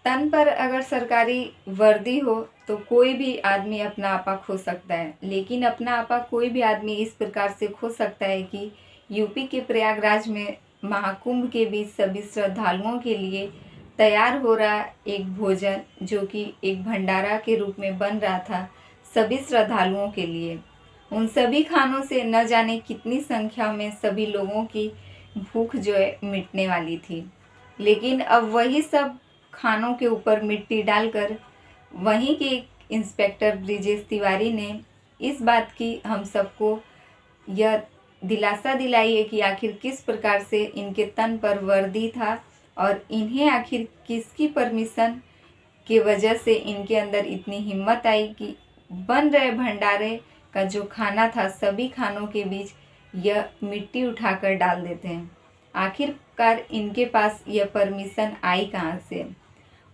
तन पर अगर सरकारी वर्दी हो तो कोई भी आदमी अपना आपा खो सकता है, लेकिन अपना आपा कोई भी आदमी इस प्रकार से खो सकता है कि यूपी के प्रयागराज में महाकुंभ के बीच सभी श्रद्धालुओं के लिए तैयार हो रहा एक भोजन, जो कि एक भंडारा के रूप में बन रहा था सभी श्रद्धालुओं के लिए। उन सभी खानों से न जाने कितनी संख्या में सभी लोगों की भूख जो है मिटने वाली थी। लेकिन अब वही सब खानों के ऊपर मिट्टी डालकर वहीं के इंस्पेक्टर ब्रिजेश तिवारी ने इस बात की हम सबको यह दिलासा दिलाई है कि आखिर किस प्रकार से इनके तन पर वर्दी था और इन्हें आखिर किसकी परमिशन की वजह से इनके अंदर इतनी हिम्मत आई कि बन रहे भंडारे का जो खाना था सभी खानों के बीच यह मिट्टी उठाकर डाल देते हैं। आखिरकार इनके पास यह परमिशन आई कहाँ से?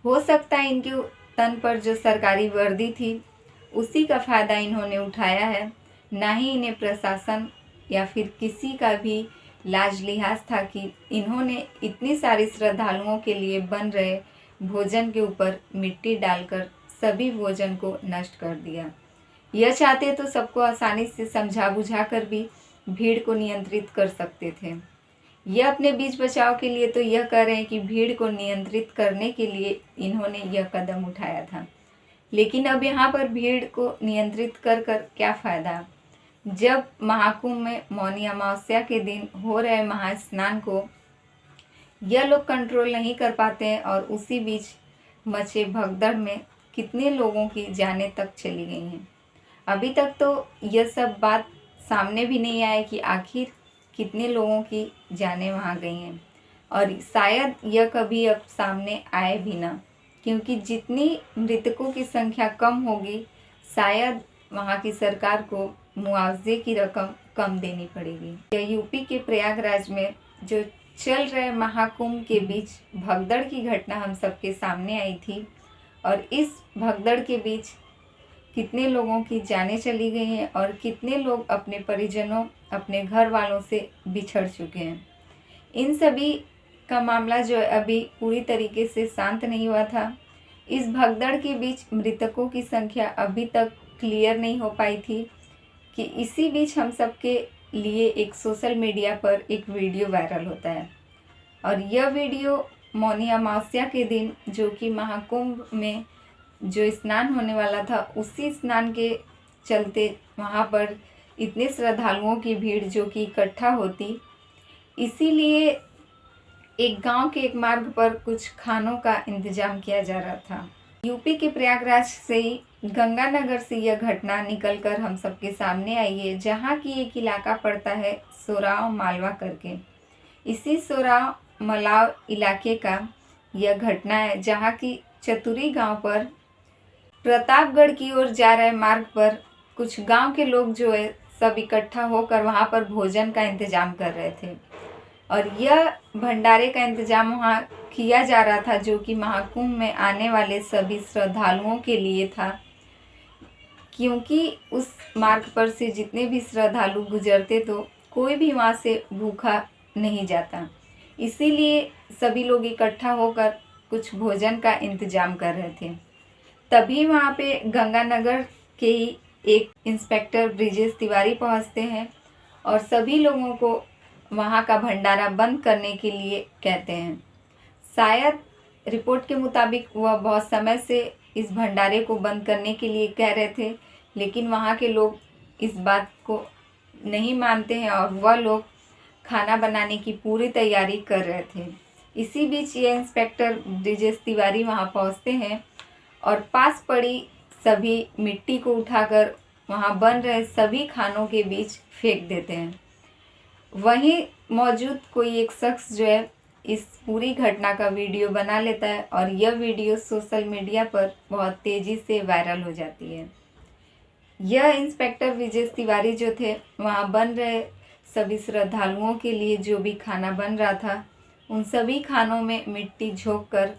हो सकता है इनके तन पर जो सरकारी वर्दी थी उसी का फ़ायदा इन्होंने उठाया है, ना ही इन्हें प्रशासन या फिर किसी का भी लाज लिहाज था कि इन्होंने इतनी सारी श्रद्धालुओं के लिए बन रहे भोजन के ऊपर मिट्टी डालकर सभी भोजन को नष्ट कर दिया। यह चाहते तो सबको आसानी से समझा बुझा कर भी भीड़ को नियंत्रित कर सकते थे। यह अपने बीच बचाव के लिए तो यह कह रहे हैं कि भीड़ को नियंत्रित करने के लिए इन्होंने यह कदम उठाया था, लेकिन अब यहाँ पर भीड़ को नियंत्रित कर क्या फ़ायदा, जब महाकुंभ में मौनी अमावस्या के दिन हो रहे महास्नान को यह लोग कंट्रोल नहीं कर पाते हैं और उसी बीच मचे भगदड़ में कितने लोगों की जानें तक चली गई हैं। अभी तक तो यह सब बात सामने भी नहीं आया कि आखिर कितने लोगों की जानें वहाँ गई हैं, और शायद यह कभी अब सामने आए भी ना, क्योंकि जितनी मृतकों की संख्या कम होगी शायद वहाँ की सरकार को मुआवजे की रकम कम देनी पड़ेगी। यह यूपी के प्रयागराज में जो चल रहे महाकुंभ के बीच भगदड़ की घटना हम सबके सामने आई थी, और इस भगदड़ के बीच कितने लोगों की जानें चली गई हैं और कितने लोग अपने परिजनों, अपने घर वालों से बिछड़ चुके हैं। इन सभी का मामला जो है अभी पूरी तरीके से शांत नहीं हुआ था। इस भगदड़ के बीच मृतकों की संख्या अभी तक क्लियर नहीं हो पाई थी कि इसी बीच हम सबके लिए एक सोशल मीडिया पर एक वीडियो वायरल होता है, और यह वीडियो मौनी अमावस्या के दिन, जो कि महाकुंभ में जो स्नान होने वाला था, उसी स्नान के चलते वहाँ पर इतने श्रद्धालुओं की भीड़ जो कि इकट्ठा होती, इसीलिए एक गांव के एक मार्ग पर कुछ खानों का इंतजाम किया जा रहा था। यूपी के प्रयागराज से ही गंगानगर से यह घटना निकलकर हम सबके सामने आई है, जहाँ की एक इलाका पड़ता है सोराव मालवा करके। इसी सोराव मलाव इलाके का यह घटना है, जहाँ की चतुरी गांव पर प्रतापगढ़ की ओर जा रहे मार्ग पर कुछ गांव के लोग जो है सब इकट्ठा होकर वहां पर भोजन का इंतजाम कर रहे थे, और यह भंडारे का इंतजाम वहां किया जा रहा था जो कि महाकुंभ में आने वाले सभी श्रद्धालुओं के लिए था, क्योंकि उस मार्ग पर से जितने भी श्रद्धालु गुजरते तो कोई भी वहां से भूखा नहीं जाता। इसीलिए सभी लोग इकट्ठा होकर कुछ भोजन का इंतजाम कर रहे थे। तभी वहाँ पे गंगानगर के ही एक इंस्पेक्टर ब्रिजेश तिवारी पहुँचते हैं और सभी लोगों को वहाँ का भंडारा बंद करने के लिए कहते हैं। शायद रिपोर्ट के मुताबिक वह बहुत समय से इस भंडारे को बंद करने के लिए कह रहे थे, लेकिन वहाँ के लोग इस बात को नहीं मानते हैं और वह लोग खाना बनाने की पूरी तैयारी कर रहे थे। इसी बीच ये इंस्पेक्टर ब्रिजेश तिवारी वहाँ पहुँचते हैं और पास पड़ी सभी मिट्टी को उठाकर वहाँ बन रहे सभी खानों के बीच फेंक देते हैं। वहीं मौजूद कोई एक शख्स जो है इस पूरी घटना का वीडियो बना लेता है और यह वीडियो सोशल मीडिया पर बहुत तेज़ी से वायरल हो जाती है। यह इंस्पेक्टर ब्रिजेश तिवारी जो थे वहाँ बन रहे सभी श्रद्धालुओं के लिए जो भी खाना बन रहा था, उन सभी खानों में मिट्टी झोंक कर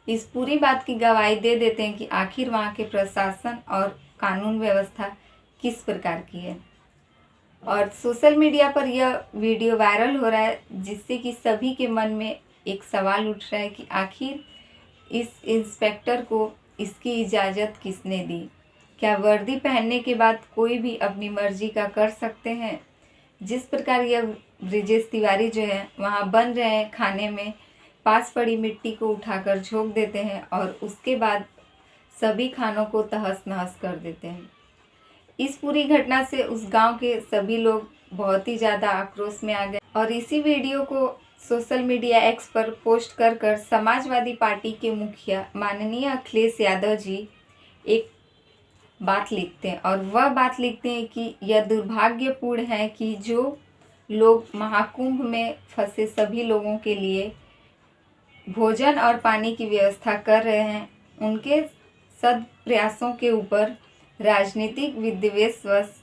इस पूरी बात की गवाही दे देते हैं कि आखिर वहाँ के प्रशासन और कानून व्यवस्था किस प्रकार की है। और सोशल मीडिया पर यह वीडियो वायरल हो रहा है, जिससे कि सभी के मन में एक सवाल उठ रहा है कि आखिर इस इंस्पेक्टर को इसकी इजाज़त किसने दी? क्या वर्दी पहनने के बाद कोई भी अपनी मर्जी का कर सकते हैं? जिस प्रकार यह ब्रिजेश तिवारी जो है वहाँ बन रहे हैं खाने में, पास पड़ी मिट्टी को उठाकर झोंक देते हैं और उसके बाद सभी खानों को तहस नहस कर देते हैं। इस पूरी घटना से उस गांव के सभी लोग बहुत ही ज़्यादा आक्रोश में आ गए और इसी वीडियो को सोशल मीडिया एक्स पर पोस्ट कर कर समाजवादी पार्टी के मुखिया माननीय अखिलेश यादव जी एक बात लिखते हैं और वह बात लिखते हैं कि यह दुर्भाग्यपूर्ण है कि जो लोग महाकुंभ में फंसे सभी लोगों के लिए भोजन और पानी की व्यवस्था कर रहे हैं, उनके सद प्रयासों के ऊपर राजनीतिक विद्वेषवश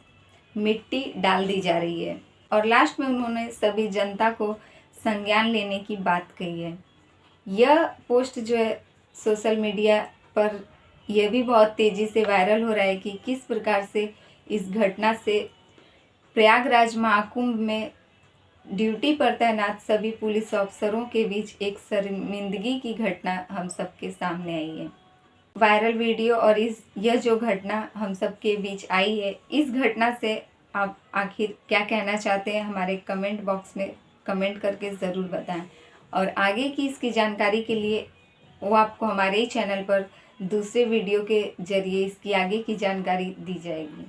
मिट्टी डाल दी जा रही है। और लास्ट में उन्होंने सभी जनता को संज्ञान लेने की बात कही है। यह पोस्ट जो है सोशल मीडिया पर यह भी बहुत तेज़ी से वायरल हो रहा है कि किस प्रकार से इस घटना से प्रयागराज महाकुंभ में ड्यूटी पर तैनात सभी पुलिस अफसरों के बीच एक शर्मिंदगी की घटना हम सबके सामने आई है। वायरल वीडियो और यह जो घटना हम सबके बीच आई है, इस घटना से आप आखिर क्या कहना चाहते हैं हमारे कमेंट बॉक्स में कमेंट करके ज़रूर बताएं। और आगे की इसकी जानकारी के लिए वो आपको हमारे ही चैनल पर दूसरे वीडियो के जरिए इसकी आगे की जानकारी दी जाएगी।